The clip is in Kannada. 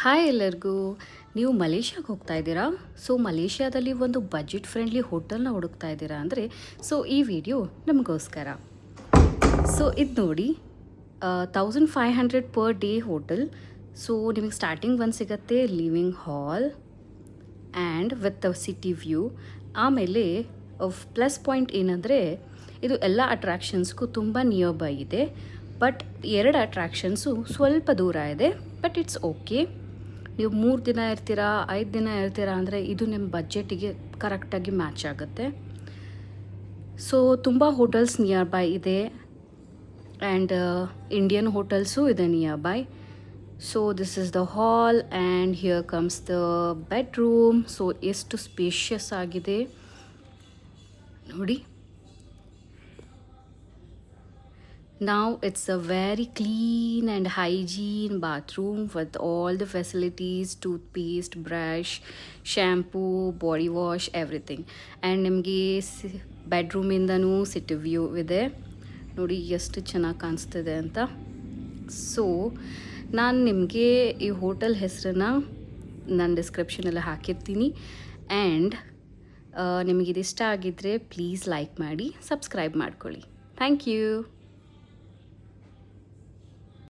ಹಾಯ್ ಎಲ್ಲರಿಗೂ. ನೀವು ಮಲೇಷ್ಯಾಗೆ ಹೋಗ್ತಾ ಇದ್ದೀರಾ? ಸೊ ಮಲೇಷ್ಯಾದಲ್ಲಿ ಒಂದು ಬಜೆಟ್ ಫ್ರೆಂಡ್ಲಿ ಹೋಟೆಲ್ನ ಹುಡುಕ್ತಾ ಇದ್ದೀರಾ ಅಂದರೆ ಸೊ ಈ ವಿಡಿಯೋ ನಮಗೋಸ್ಕರ. ಸೊ ಇದು ನೋಡಿ, 1500 ಪರ್ ಡೇ ಹೋಟೆಲ್. ಸೊ ನಿಮಗೆ ಸ್ಟಾರ್ಟಿಂಗ್ ಒಂದು ಸಿಗುತ್ತೆ living hall and with city view. ಆಮೇಲೆ ಪ್ಲಸ್ ಪಾಯಿಂಟ್ ಏನಂದರೆ ಇದು ಎಲ್ಲ ಅಟ್ರ್ಯಾಕ್ಷನ್ಸ್ಗೂ ತುಂಬ ನಿಯರ್ ಬೈ ಇದೆ. ಬಟ್ 2 ಅಟ್ರ್ಯಾಕ್ಷನ್ಸು ಸ್ವಲ್ಪ ದೂರ ಇದೆ. But it's okay. ನೀವು 3 ದಿನ ಇರ್ತೀರಾ, 5 ದಿನ ಇರ್ತೀರಾ ಅಂದರೆ ಇದು ನಿಮ್ಮ ಬಜೆಟಿಗೆ ಕರೆಕ್ಟಾಗಿ ಮ್ಯಾಚ್ ಆಗುತ್ತೆ. ಸೊ ತುಂಬ ಹೋಟೆಲ್ಸ್ ನಿಯರ್ ಬೈ ಇದೆ ಆ್ಯಂಡ್ ಇಂಡಿಯನ್ ಹೋಟೆಲ್ಸು ಇದೆ near by. So this is the hall and here comes the bedroom. So ಎಷ್ಟು ಸ್ಪೇಷಿಯಸ್ ಆಗಿದೆ ನೋಡಿ. Now it's a very clean and hygiene bathroom with all the facilities, toothpaste, brush, shampoo, body wash, everything. And ನಿಮಗೆ ಬೆಡ್ರೂಮಿಂದನೂ ಸಿಟಿ ವ್ಯೂ ಇದೆ ನೋಡಿ ಎಷ್ಟು ಚೆನ್ನಾಗಿ ಕಾಣಿಸ್ತಿದೆ ಅಂತ. ಸೊ ನಾನು ನಿಮಗೆ ಈ ಹೋಟೆಲ್ ಹೆಸರನ್ನ ನಾನು ಡಿಸ್ಕ್ರಿಪ್ಷನಲ್ಲಿ ಹಾಕಿರ್ತೀನಿ. ಆ್ಯಂಡ್ ನಿಮಗಿದು ಇಷ್ಟ ಆಗಿದ್ದರೆ ಪ್ಲೀಸ್ ಲೈಕ್ ಮಾಡಿ, ಸಬ್ಸ್ಕ್ರೈಬ್ ಮಾಡ್ಕೊಳ್ಳಿ. Thank you.